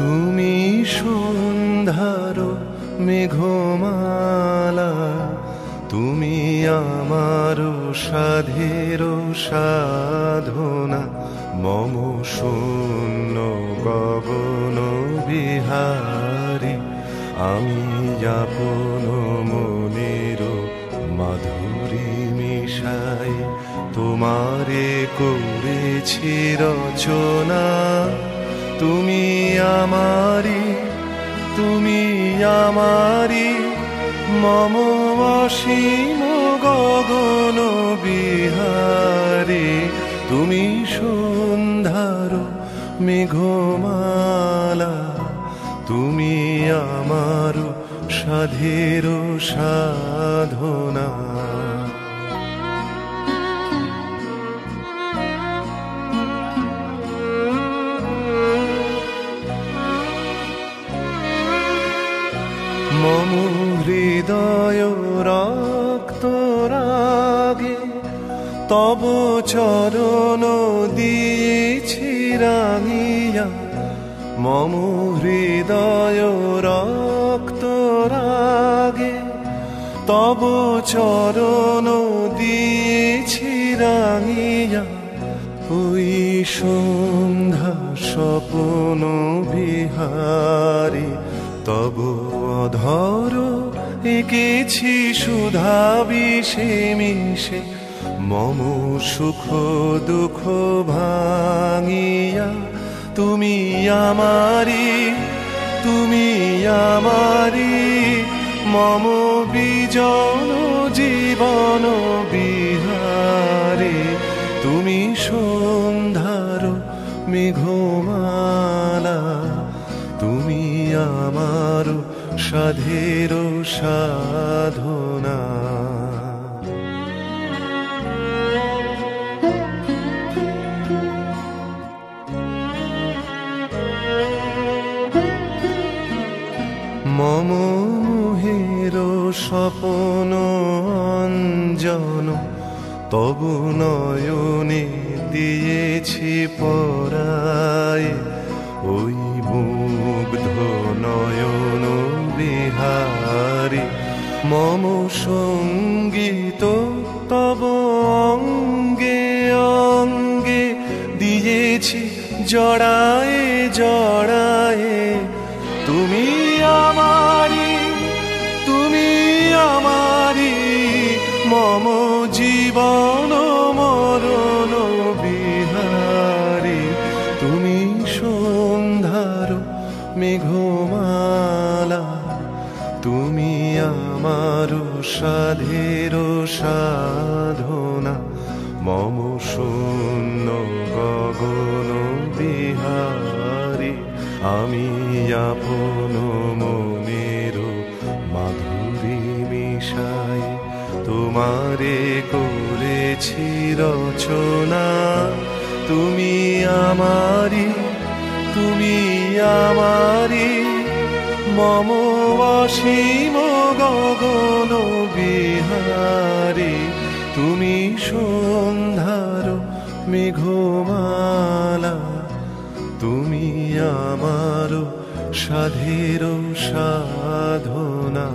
তুমি সন্ধ্যার মেঘমালা, তুমি আমার সাধের সাধনা, মম শূন্য গগন বিহারী, আমি আপন মনের মাধুরী মিশাই তোমারে করেছি রচনা। তুমি আমারি, তুমি আমারি, মম অসীম গগন বিহারী, তুমি সন্ধ্যার মেঘমালা, তুমি আমার সাধের সাধনা। মম হৃদয় রক্ত রাগে তব চরণ দিয়েছি রাঙিয়া, মম হৃদয় রক্ত রাগে তব চরণ দিয়েছি রাঙিয়া। ওই সন্ধ্যা স্বপ্ন বিহারী, তব অধর এঁকেছি সুধা বিষে মিশে, মম সুখ দুঃখ ভাঙিয়া। তুমি আমারি, তুমি আমারি, মম বিজন জীবন বিহারী, তুমি সন্ধ্যার মেঘমালা, তুমি আমার সাধের সাধনা। মম মোহের স্বপ্ন অঞ্জন তব নয়নে দিয়েছি পরায়, ওই মুগ্ধ নয়ন বিহারী, মম সঙ্গীত তব অঙ্গে অঙ্গে দিয়েছি জড়ায়ে জড়ায়ে। তুমি আমারি, তুমি আমারি, মম জীবন মরণ বিহারী, তুমি সন্ধ্যার মেঘমালা, তুমি আমার সাধের সাধনা, মম শূন্য গগন বিহারী, আমি আপন মনের মাধুরী মিশাই তোমারে করেছি রচনা। তুমি আমারি, তুমি আমারি, মম অসীম গগন বিহারী, তুমি সন্ধ্যার মেঘমালা, তুমি আমার সাধের সাধনা।